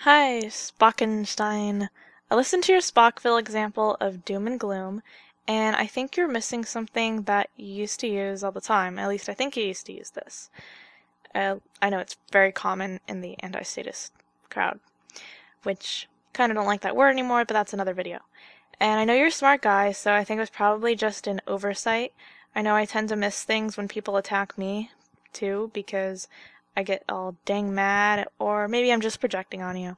Hi, Spockenstein. I listened to your Spawkville example of doom and gloom, and I think you're missing something that you used to use all the time. At least I think you used to use this. I know it's very common in the anti-statist crowd, which kind of don't like that word anymore, but that's another video. And I know you're a smart guy, so I think it was probably just an oversight. I know I tend to miss things when people attack me, too, because I get all dang mad, or maybe I'm just projecting on you.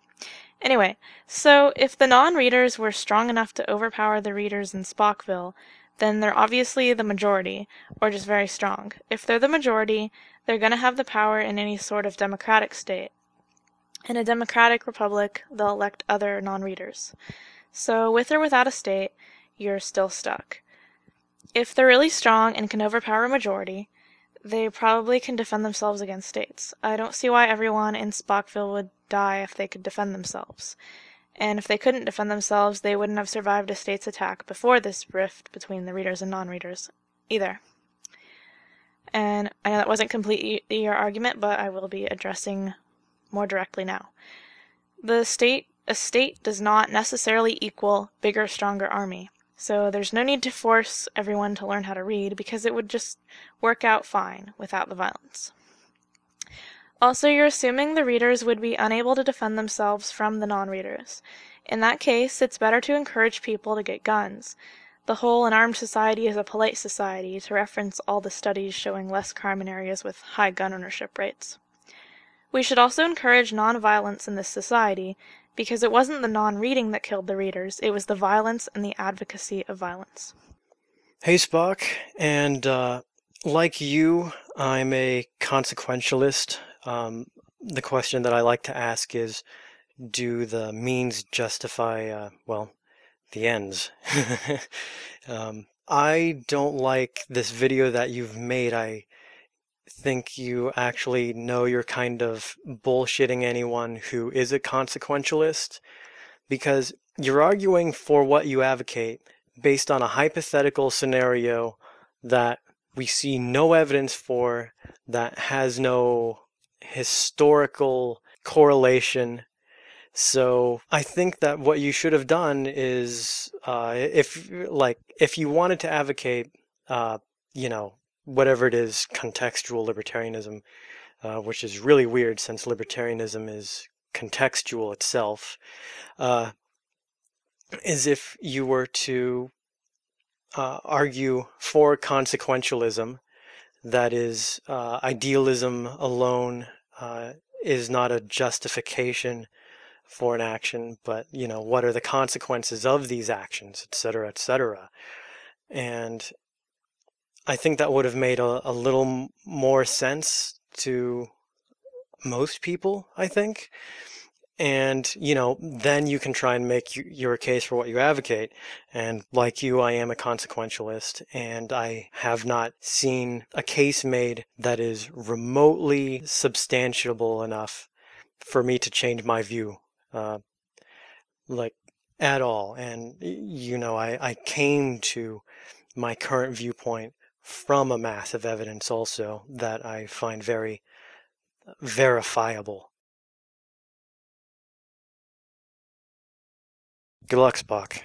Anyway, so if the non-readers were strong enough to overpower the readers in Spawkville, then they're obviously the majority, or just very strong. If they're the majority, they're going to have the power in any sort of democratic state. In a democratic republic, they'll elect other non-readers. So with or without a state, you're still stuck. If they're really strong and can overpower a majority, they probably can defend themselves against states. I don't see why everyone in Spawkville would die if they could defend themselves. And if they couldn't defend themselves, they wouldn't have survived a state's attack before this rift between the readers and non-readers either. And I know that wasn't completely your argument, but I will be addressing more directly now. A state does not necessarily equal bigger, stronger army. So there's no need to force everyone to learn how to read, because it would just work out fine without the violence. Also, you're assuming the readers would be unable to defend themselves from the non-readers. In that case, it's better to encourage people to get guns. The whole "an armed society is a polite society," to reference all the studies showing less crime in areas with high gun ownership rates. We should also encourage non-violence in this society, because it wasn't the non-reading that killed the readers, it was the violence and the advocacy of violence. Hey Spock, and like you, I'm a consequentialist. The question that I like to ask is, do the means justify, the ends? I don't like this video that you've made. I think you actually know you're kind of bullshitting anyone who is a consequentialist, because you're arguing for what you advocate based on a hypothetical scenario that we see no evidence for, that has no historical correlation. So I think that what you should have done is, if you wanted to advocate, whatever it is, contextual libertarianism, which is really weird since libertarianism is contextual itself, is if you were to argue for consequentialism, that is, idealism alone is not a justification for an action, but, what are the consequences of these actions, etc., etc. And I think that would have made a little more sense to most people, I think. And, then you can try and make your case for what you advocate. And like you, I am a consequentialist, and I have not seen a case made that is remotely substantiable enough for me to change my view, at all. And, I came to my current viewpoint from a mass of evidence also that I find very verifiable. Good luck, Spock.